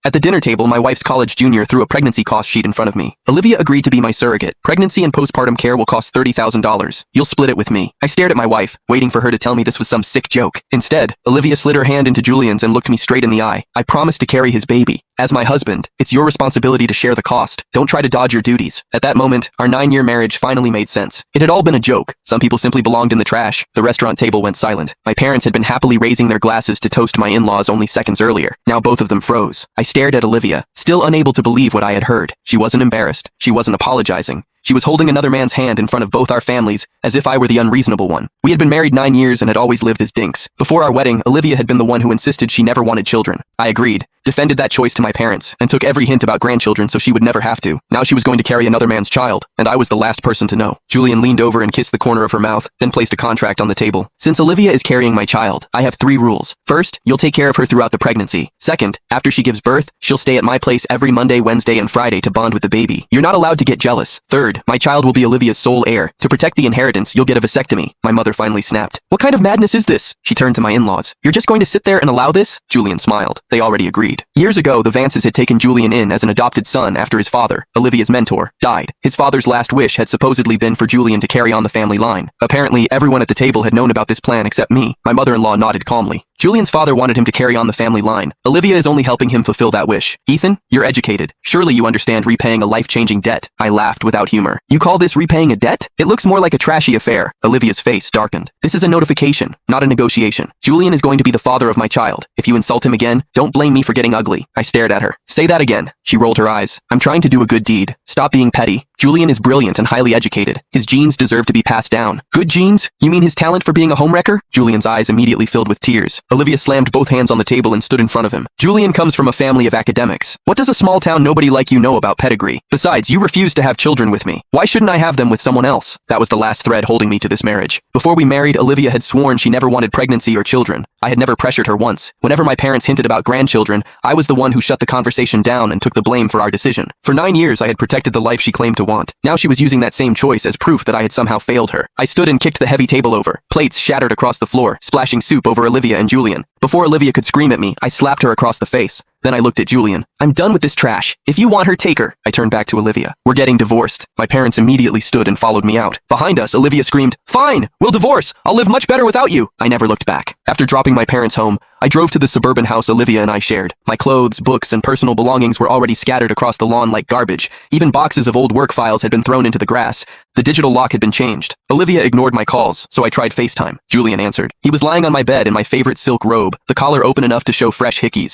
At the dinner table, my wife's college junior threw a pregnancy cost sheet in front of me. Olivia agreed to be my surrogate. Pregnancy and postpartum care will cost $30,000. You'll split it with me. I stared at my wife, waiting for her to tell me this was some sick joke. Instead, Olivia slid her hand into Julian's and looked me straight in the eye. I promised to carry his baby. As my husband, it's your responsibility to share the cost. Don't try to dodge your duties. At that moment, our 9-year marriage finally made sense. It had all been a joke. Some people simply belonged in the trash. The restaurant table went silent. My parents had been happily raising their glasses to toast my in-laws only seconds earlier. Now both of them froze. I stared at Olivia, still unable to believe what I had heard. She wasn't embarrassed. She wasn't apologizing. She was holding another man's hand in front of both our families, as if I were the unreasonable one. We had been married 9 years and had always lived as dinks. Before our wedding, Olivia had been the one who insisted she never wanted children. I agreed, defended that choice to my parents, and took every hint about grandchildren so she would never have to. Now she was going to carry another man's child, and I was the last person to know. Julian leaned over and kissed the corner of her mouth, then placed a contract on the table. Since Olivia is carrying my child, I have 3 rules. First, you'll take care of her throughout the pregnancy. Second, after she gives birth, she'll stay at my place every Monday, Wednesday, and Friday to bond with the baby. You're not allowed to get jealous. Third, my child will be Olivia's sole heir. To protect the inheritance, you'll get a vasectomy. My mother finally snapped. What kind of madness is this? She turned to my in-laws. You're just going to sit there and allow this? Julian smiled. They already agreed. Years ago, the Vances had taken Julian in as an adopted son after his father, Olivia's mentor, died. His father's last wish had supposedly been for Julian to carry on the family line. Apparently, everyone at the table had known about this plan except me. My mother-in-law nodded calmly. Julian's father wanted him to carry on the family line. Olivia is only helping him fulfill that wish. Ethan, you're educated. Surely you understand repaying a life-changing debt. I laughed without humor. You call this repaying a debt? It looks more like a trashy affair. Olivia's face darkened. This is a notification, not a negotiation. Julian is going to be the father of my child. If you insult him again, don't blame me for getting ugly. I stared at her. Say that again. She rolled her eyes. I'm trying to do a good deed. Stop being petty. Julian is brilliant and highly educated. His genes deserve to be passed down. Good genes? You mean his talent for being a homewrecker? Julian's eyes immediately filled with tears. Olivia slammed both hands on the table and stood in front of him. Julian comes from a family of academics. What does a small town nobody like you know about pedigree? Besides, you refuse to have children with me. Why shouldn't I have them with someone else? That was the last thread holding me to this marriage. Before we married, Olivia had sworn she never wanted pregnancy or children. I had never pressured her once. Whenever my parents hinted about grandchildren, I was the one who shut the conversation down and took the blame for our decision. For 9 years, I had protected the life she claimed to want. Now she was using that same choice as proof that I had somehow failed her. I stood and kicked the heavy table over. Plates shattered across the floor, splashing soup over Olivia and Julian. Before Olivia could scream at me, I slapped her across the face. Then I looked at Julian. I'm done with this trash. If you want her, take her. I turned back to Olivia. We're getting divorced. My parents immediately stood and followed me out. Behind us, Olivia screamed, Fine! We'll divorce! I'll live much better without you! I never looked back. After dropping my parents home, I drove to the suburban house Olivia and I shared. My clothes, books, and personal belongings were already scattered across the lawn like garbage. Even boxes of old work files had been thrown into the grass. The digital lock had been changed. Olivia ignored my calls, so I tried FaceTime. Julian answered. He was lying on my bed in my favorite silk robe, the collar open enough to show fresh hickeys.